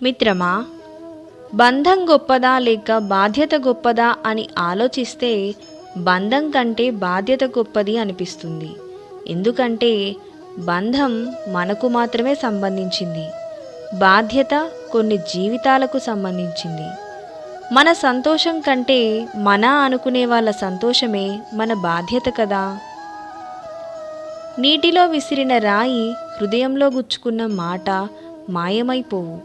మిత్రమా, బంధం గొప్పదా లేక బాధ్యత గొప్పదా అని ఆలోచిస్తే బంధం కంటే బాధ్యత గొప్పది అనిపిస్తుంది. ఎందుకంటే బంధం మనకు మాత్రమే సంబంధించింది, బాధ్యత కొన్ని జీవితాలకు సంబంధించింది. మన సంతోషం కంటే మన అనుకునే వాళ్ళ సంతోషమే మన బాధ్యత కదా. నీటిలో విసిరిన రాయి, హృదయంలో గుచ్చుకున్న మాట మాయమైపోవు.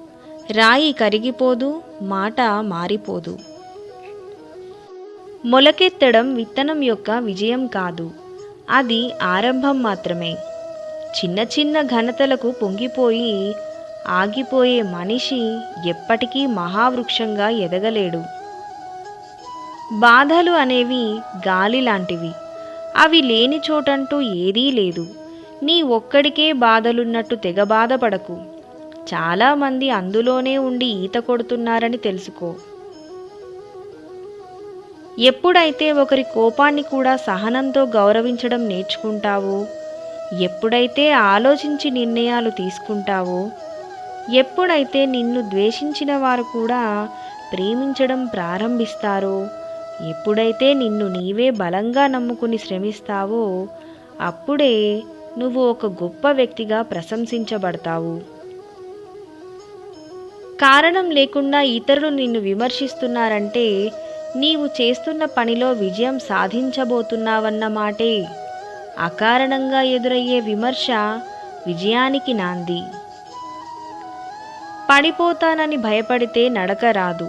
రాయి కరిగిపోదు, మాట మారిపోదు. మొలకెత్తడం విత్తనం యొక్క విజయం కాదు, అది ఆరంభం మాత్రమే. చిన్న చిన్న ఘనతలకు పొంగిపోయి ఆగిపోయే మనిషి ఎప్పటికీ మహావృక్షంగా ఎదగలేడు. బాధలు అనేవి గాలి లాంటివి. అవి లేని చోటంటూ ఏదీ లేదు. నీ ఒక్కడికే బాధలున్నట్టు తెగ బాధపడకు. చాలామంది అందులోనే ఉండి ఈత కొడుతున్నారని తెలుసుకో. ఎప్పుడైతే ఒకరి కోపాన్ని కూడా సహనంతో గౌరవించడం నేర్చుకుంటావో, ఎప్పుడైతే ఆలోచించి నిర్ణయాలు తీసుకుంటావో, ఎప్పుడైతే నిన్ను ద్వేషించిన వారు కూడా ప్రేమించడం ప్రారంభిస్తారో, ఎప్పుడైతే నిన్ను నీవే బలంగా నమ్ముకుని శ్రమిస్తావో, అప్పుడే నువ్వు ఒక గొప్ప వ్యక్తిగా ప్రశంసించబడతావు. కారణం లేకుండా ఇతరులు నిన్ను విమర్శిస్తున్నారంటే నీవు చేస్తున్న పనిలో విజయం సాధించబోతున్నావన్న మాటే. అకారణంగా ఎదురయ్యే విమర్శ విజయానికి నాంది. పడిపోతానని భయపడితే నడక రాదు,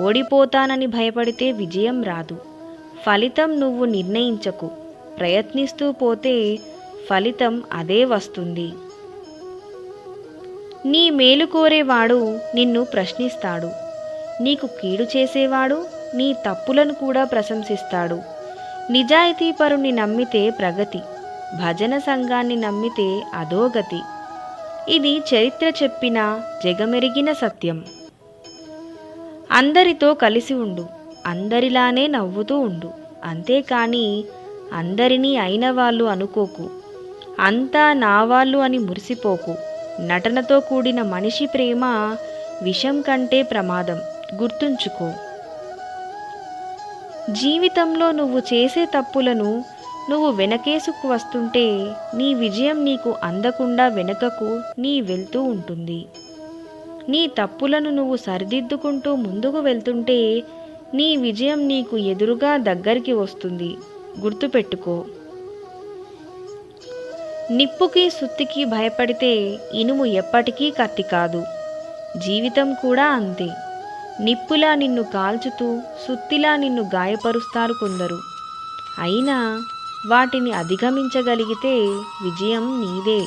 ఓడిపోతానని భయపడితే విజయం రాదు. ఫలితం నువ్వు నిర్ణయించకు, ప్రయత్నిస్తూ పోతే ఫలితం అదే వస్తుంది. నీ మేలు కోరేవాడు నిన్ను ప్రశ్నిస్తాడు, నీకు కీడు చేసేవాడు నీ తప్పులను కూడా ప్రశంసిస్తాడు. నిజాయితీపరుని నమ్మితే ప్రగతి, భజన సంఘాన్ని నమ్మితే అధోగతి. ఇది చరిత్ర చెప్పిన జగమెరిగిన సత్యం. అందరితో కలిసి ఉండు, అందరిలానే నవ్వుతూ ఉండు. అంతేకాని అందరినీ అయిన వాళ్ళు అనుకోకు, అంతా నా వాళ్ళు అని మురిసిపోకు. నటనతో కూడిన మనిషి ప్రేమ విషం కంటే ప్రమాదం, గుర్తుంచుకో. జీవితంలో నువ్వు చేసే తప్పులను నువ్వు వెనకేసుకు వస్తుంటే నీ విజయం నీకు అందకుండా వెనుకకు నీ వెళ్తూ ఉంటుంది. నీ తప్పులను నువ్వు సరిదిద్దుకుంటూ ముందుకు వెళ్తుంటే నీ విజయం నీకు ఎదురుగా దగ్గరికి వస్తుంది, గుర్తుపెట్టుకో. నిప్పుకి సుత్తికి భయపడితే ఇనుము ఎప్పటికీ కత్తి కాదు. జీవితం కూడా అంతే. నిప్పులా నిన్ను కాల్చుతూ సుత్తిలా నిన్ను గాయపరుస్తారు కొందరు. అయినా వాటిని అధిగమించగలిగితే విజయం నీదే.